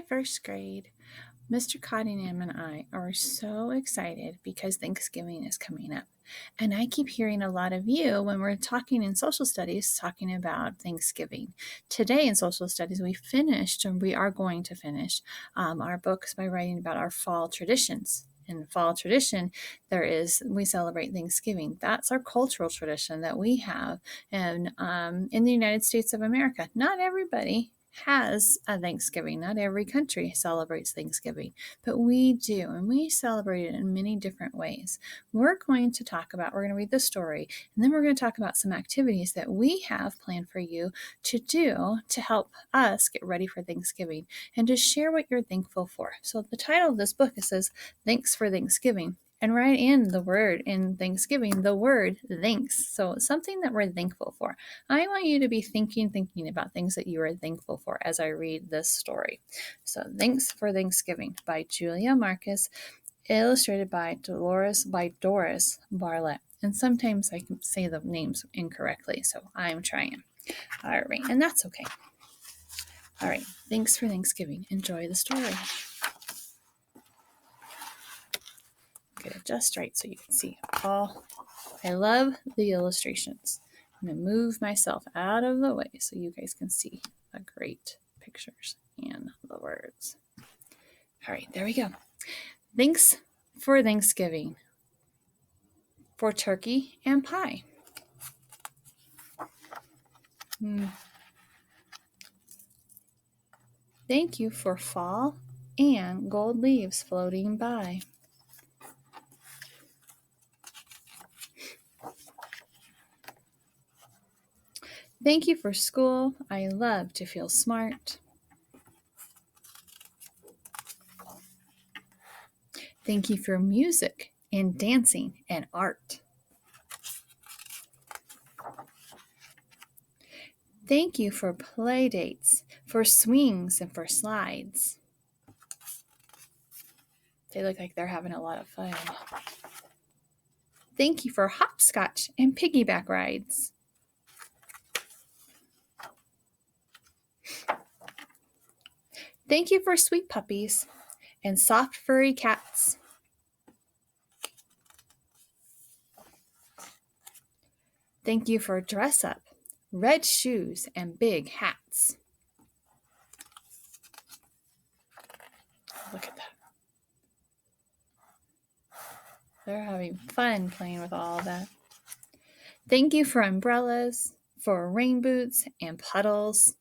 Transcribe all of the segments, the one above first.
Hi, first grade. Mr. Cottingham and I are so excited because Thanksgiving is coming up. And I keep hearing a lot of you when we're talking in social studies talking about Thanksgiving. Today in social studies, we finished, and we are going to finish our books by writing about our fall traditions. In fall tradition, we celebrate Thanksgiving. That's our cultural tradition that we have in the United States of America. Not everybody has a Thanksgiving. Not every country celebrates Thanksgiving, but we do, and we celebrate it in many different ways. We're going to read the story, and then we're going to talk about some activities that we have planned for you to do to help us get ready for Thanksgiving and to share what you're thankful for. So the title of this book, it says, Thanks for Thanksgiving. And right in the word in Thanksgiving, the word thanks. So it's something that we're thankful for. I want you to be thinking about things that you are thankful for as I read this story. So Thanks for Thanksgiving by Julia Marcus, illustrated by Doris Bartlett. And sometimes I can say the names incorrectly, so I'm trying. All right, and that's okay. All right, thanks for Thanksgiving. Enjoy the story. Get it just right so you can see all. I love the illustrations. I'm going to move myself out of the way so you guys can see the great pictures and the words. All right, there we go. Thanks for Thanksgiving. For turkey and pie. Thank you for fall and gold leaves floating by. Thank you for school. I love to feel smart. Thank you for music and dancing and art. Thank you for play dates, for swings and for slides. They look like they're having a lot of fun. Thank you for hopscotch and piggyback rides. Thank you for sweet puppies and soft furry cats. Thank you for dress up, red shoes, and big hats. Look at that. They're having fun playing with all of that. Thank you for umbrellas, for rain boots, and puddles.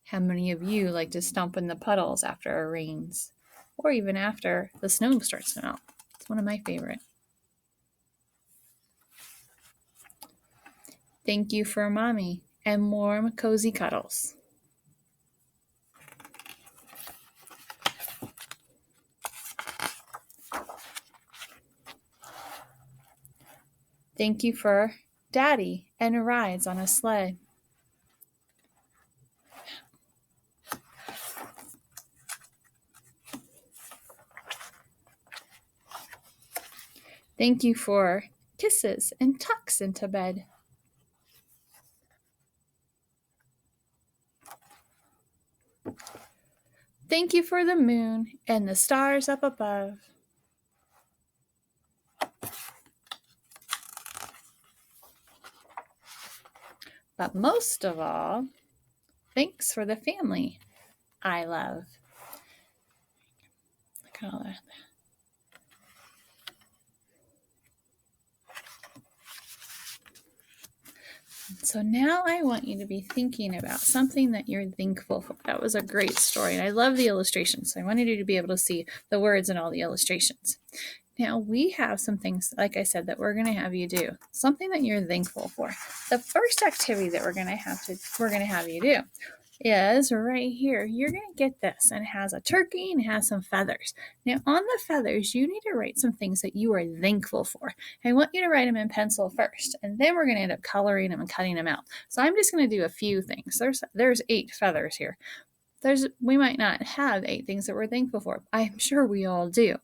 How many of you like to stomp in the puddles after it rains? Or even after the snow starts to melt? It's one of my favorite. Thank you for mommy and warm, cozy cuddles. Thank you for daddy and rides on a sled. Thank you for kisses and tucks into bed. Thank you for the moon and the stars up above. But most of all, thanks for the family I love. Look at all that. So now I want you to be thinking about something that you're thankful for. That was a great story, and I love the illustrations. So I wanted you to be able to see the words and all the illustrations. Now we have some things, like I said, that we're going to have you do. Something that you're thankful for. The first activity that we're going to have you do is right here. You're going to get this, and it has a turkey and it has some feathers. Now on the feathers, you need to write some things that you are thankful for. I want you to write them in pencil first, and then we're going to end up coloring them and cutting them out. So I'm just going to do a few things. There's 8 feathers here. We might not have 8 things that we're thankful for. I'm sure we all do.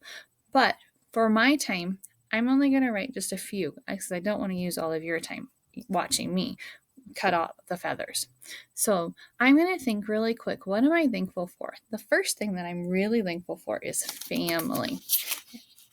But for my time, I'm only going to write just a few because I don't want to use all of your time watching me. cut off the feathers. So I'm going to think really quick. What am I thankful for? The first thing that I'm really thankful for is family.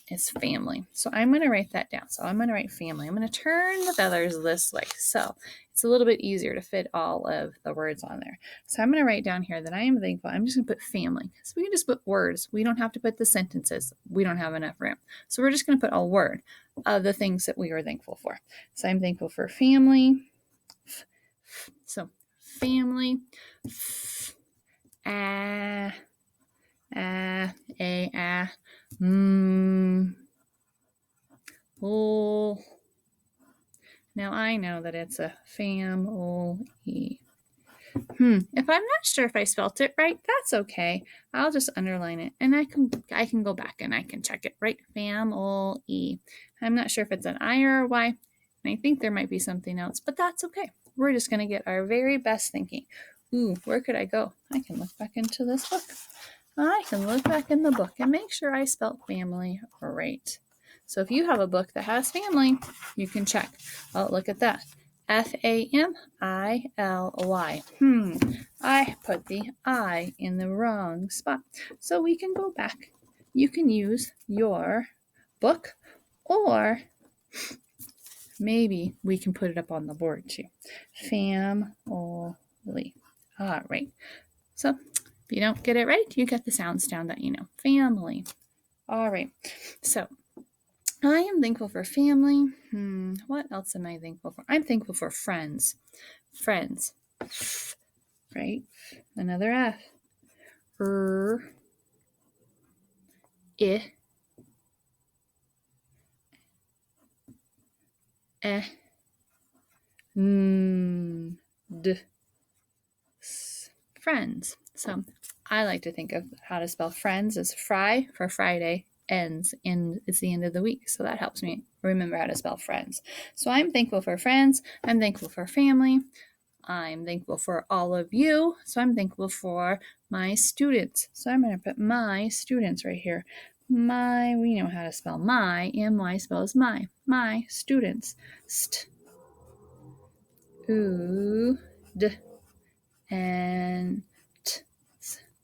It's family. So I'm going to write that down. So I'm going to write family. I'm going to turn the feathers this way. So it's a little bit easier to fit all of the words on there. So I'm going to write down here that I am thankful. I'm just going to put family. So we can just put words. We don't have to put the sentences. We don't have enough room. So we're just going to put a word of the things that we are thankful for. So I'm thankful for family. So family. Oh. Now I know that it's a family. If I'm not sure if I spelt it right, that's okay. I'll just underline it, and I can go back and I can check it, right? Family. I'm not sure if it's an I or a Y, and I think there might be something else, but that's okay. We're just going to get our very best thinking. Ooh, where could I go? I can look back into this book. I can look back in the book and make sure I spelled family right. So if you have a book that has family, you can check. Oh, look at that. Family. I put the I in the wrong spot. So we can go back. You can use your book, or maybe we can put it up on the board too. Family. All right. So if you don't get it right, you get the sounds down that you know. Family. All right. So I am thankful for family. What else am I thankful for? I'm thankful for friends. Friends. Right? Another F. I. D. Friends. So I like to think of how to spell friends as fry for Friday, ends, and it's the end of the week. So that helps me remember how to spell friends. So I'm thankful for friends. I'm thankful for family. I'm thankful for all of you. So I'm thankful for my students. So I'm going to put my students right here. We know how to spell my. M-Y spells my. My students. And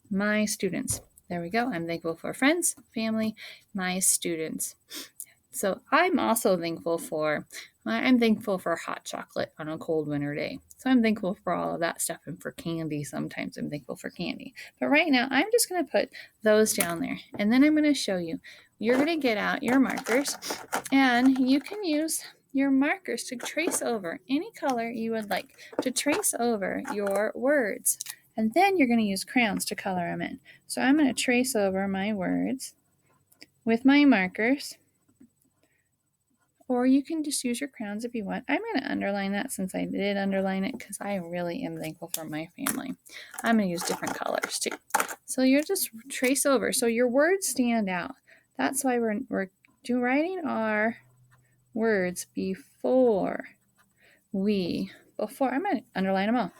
my students. There we go. I'm thankful for friends, family, my students. So I'm also thankful for hot chocolate on a cold winter day. So I'm thankful for all of that stuff, and for candy. Sometimes I'm thankful for candy. But right now I'm just going to put those down there, and then I'm going to show you. You're going to get out your markers, and you can use your markers to trace over any color you would like to trace over your words. And then you're going to use crayons to color them in. So I'm going to trace over my words with my markers. Or you can just use your crayons if you want. I'm going to underline that since I did underline it, because I really am thankful for my family. I'm going to use different colors too. So you just trace over. So your words stand out. That's why we're writing our words before I'm going to underline them all.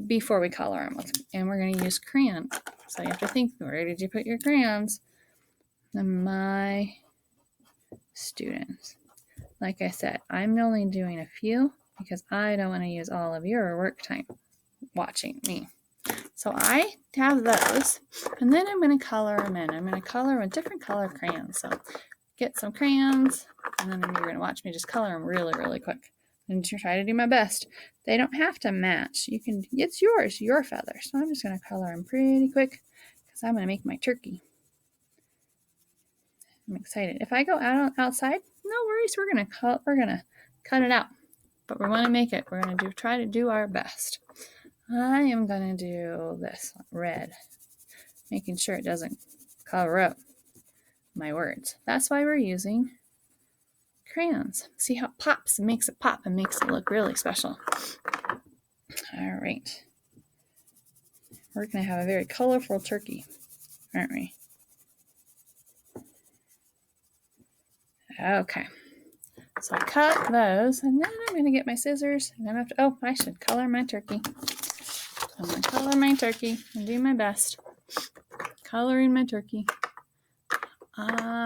Before we color them. And we're going to use crayon. So you have to think, where did you put your crayons? My students. Like I said, I'm only doing a few because I don't want to use all of your work time watching me. So I have those, and then I'm going to color them in. I'm going to color with different color crayons. So get some crayons, and then you're going to watch me just color them really, really quick. And try to do my best. They don't have to match. It's yours, your feather. So I'm just going to color them pretty quick because I'm going to make my turkey. I'm excited. If I go outside, no worries. We're going to cut it out. But we want to make it. We're going to try to do our best. I am going to do this red, making sure it doesn't cover up my words. That's why we're using crayons. See how it pops and makes it pop and makes it look really special. All right. We're going to have a very colorful turkey, aren't we? Okay. So I cut those, and then I'm going to get my scissors, and then I should color my turkey. I'm going to color my turkey and do my best. Coloring my turkey.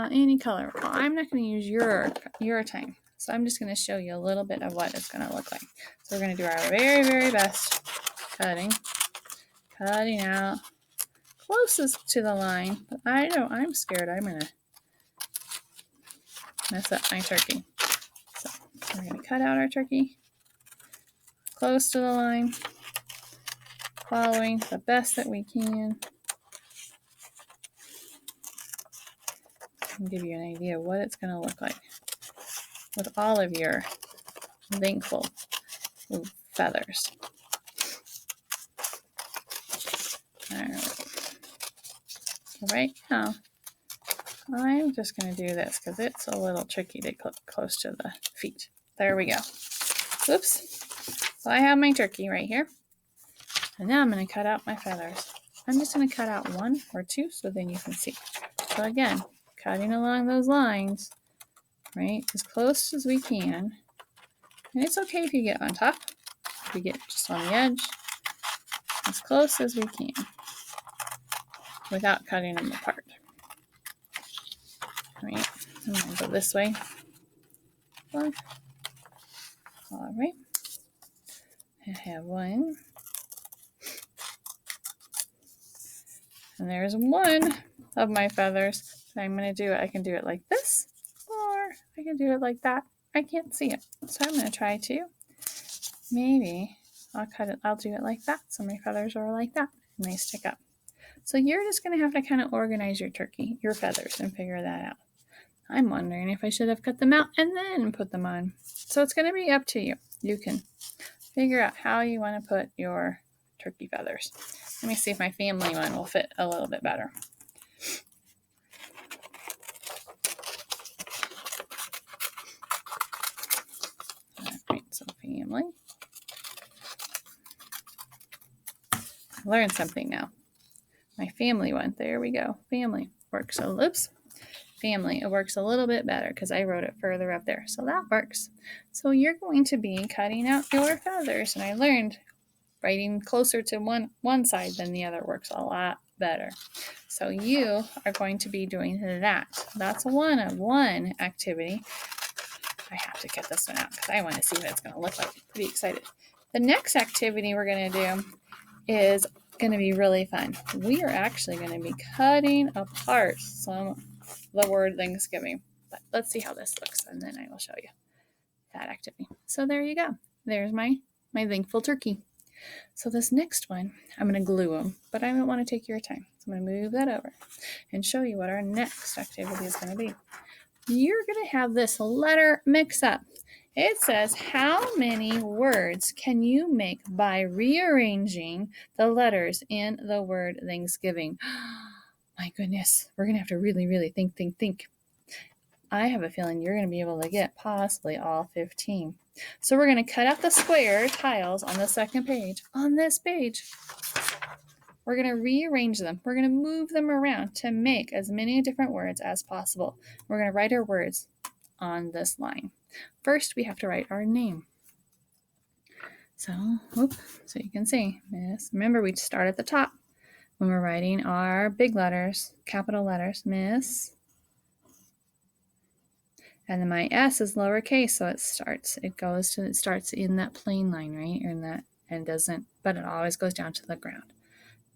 Any color. Well, I'm not going to use your time. So I'm just going to show you a little bit of what it's going to look like. So we're going to do our very, very best cutting out closest to the line. But I'm scared I'm going to mess up my turkey. So we're going to cut out our turkey close to the line, following the best that we can. And give you an idea of what it's going to look like with all of your thankful feathers. All right. So right now, I'm just going to do this because it's a little tricky to clip close to the feet. There we go. Oops. So I have my turkey right here. And now I'm going to cut out my feathers. I'm just going to cut out 1 or 2 so then you can see. So again, cutting along those lines, right, as close as we can. And it's okay if you get on top, if you get just on the edge, as close as we can without cutting them apart. All right, I'm going to go this way. All right, I have 1. And there's 1 of my feathers. So I'm going to do it. I can do it like this, or I can do it like that. I can't see it. So I'm going to try to. Maybe I'll do it like that. So my feathers are like that and they stick up. So you're just going to have to kind of organize your turkey, your feathers, and figure that out. I'm wondering if I should have cut them out and then put them on. So it's going to be up to you. You can figure out how you want to put your turkey feathers. Let me see if my family one will fit a little bit better. All right, so family. I learned something now. My family one, there we go. Family works. So, oops. Family, it works a little bit better because I wrote it further up there. So that works. So you're going to be cutting out your feathers. And I learned writing closer to one side than the other works a lot better. So you are going to be doing that. That's a 1 of 1 activity. I have to get this one out because I want to see what it's going to look like. Pretty excited. The next activity we're going to do is going to be really fun. We are actually going to be cutting apart the word Thanksgiving. But let's see how this looks, and then I will show you that activity. So there you go. There's my thankful turkey. So this next one, I'm going to glue them, but I don't want to take your time. So I'm going to move that over and show you what our next activity is going to be. You're going to have this letter mix up. It says, how many words can you make by rearranging the letters in the word Thanksgiving? My goodness, we're going to have to really, really think. I have a feeling you're going to be able to get possibly all 15. So we're going to cut out the square tiles on the second page. On this page, we're going to rearrange them. We're going to move them around to make as many different words as possible. We're going to write our words on this line. First, we have to write our name. So you can see, Miss. Remember, we start at the top when we're writing our big letters, capital letters, Miss. And then my S is lowercase, so it starts in that plain line, right? But it always goes down to the ground,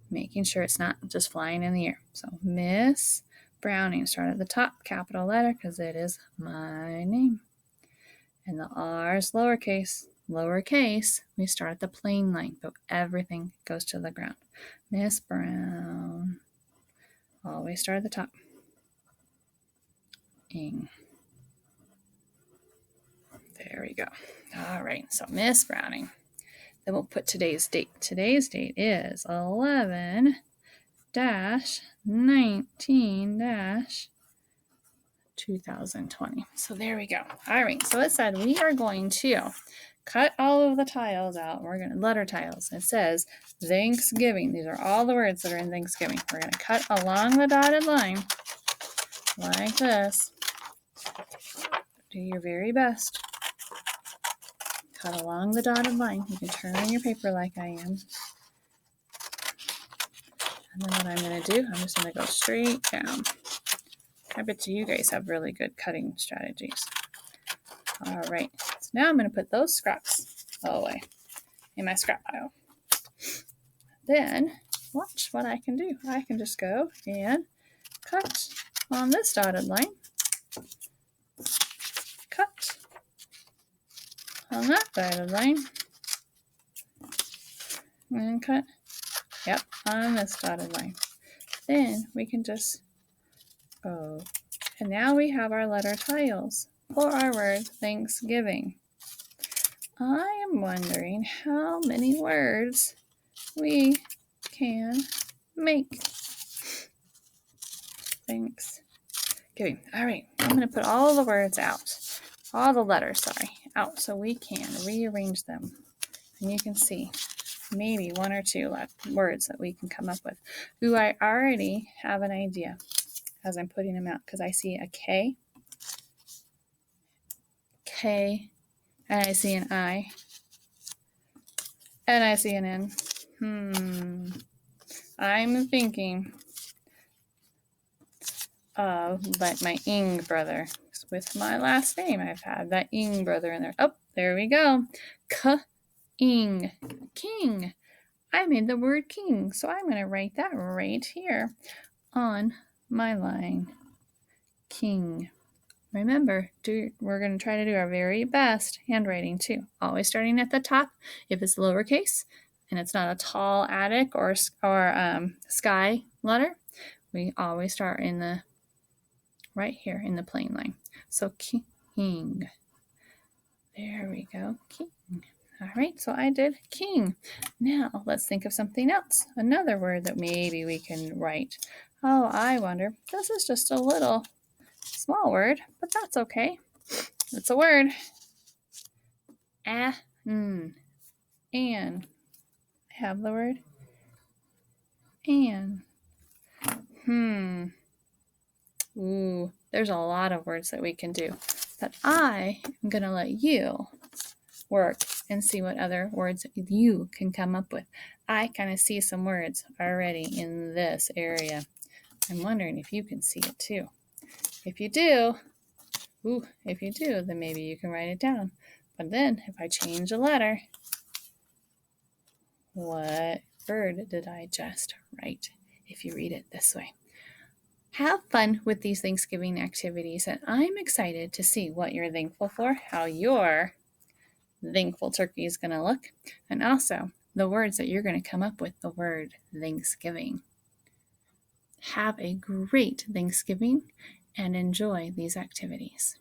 making sure it's not just flying in the air. So Miss Browning, start at the top, capital letter, because it is my name. And the R is lowercase. Lowercase, we start at the plain line, but everything goes to the ground. Miss Brown, always start at the top. Ing. There we go. All right, so Miss Browning. Then we'll put today's date. Today's date is 11-19-2020. So there we go. All right, so it said we are going to cut all of the tiles out. We're going to letter tiles. It says Thanksgiving. These are all the words that are in Thanksgiving. We're going to cut along the dotted line like this. Do your very best. Cut along the dotted line. You can turn on your paper like I am. And then what I'm going to do, I'm just going to go straight down. I bet you guys have really good cutting strategies. All right, so now I'm going to put those scraps away in my scrap pile. Then watch what I can do. I can just go and cut on this dotted line, cut on that dotted line, and cut, yep, on this dotted line. Then we can just go, and now we have our letter tiles for our word Thanksgiving. I am wondering how many words we can make. Thanksgiving. All right, I'm going to put all the words out, all the letters, out so we can rearrange them. And you can see maybe one or two words that we can come up with. Ooh, I already have an idea as I'm putting them out because I see a K, and I see an I, and I see an N. I'm thinking of like my Ing brother with my last name. I've had that Ing brother in there. Oh, there we go. Ing, king. I made the word king, so I'm going to write that right here on my line. King. Remember, we're going to try to do our very best handwriting too. Always starting at the top. If it's lowercase and it's not a tall attic or sky letter, we always start in the right here in the plain line. So king. There we go. King. All right, so I did king. Now let's think of something else. Another word that maybe we can write. Oh, I wonder. This is just a little small word, but that's okay. It's a word. And. I have the word and. Ooh, there's a lot of words that we can do. But I am going to let you work and see what other words you can come up with. I kind of see some words already in this area. I'm wondering if you can see it too. If you do, then maybe you can write it down. But then if I change a letter, what word did I just write? If you read it this way. Have fun with these Thanksgiving activities, and I'm excited to see what you're thankful for, how your thankful turkey is going to look, and also the words that you're going to come up with the word Thanksgiving. Have a great Thanksgiving and enjoy these activities.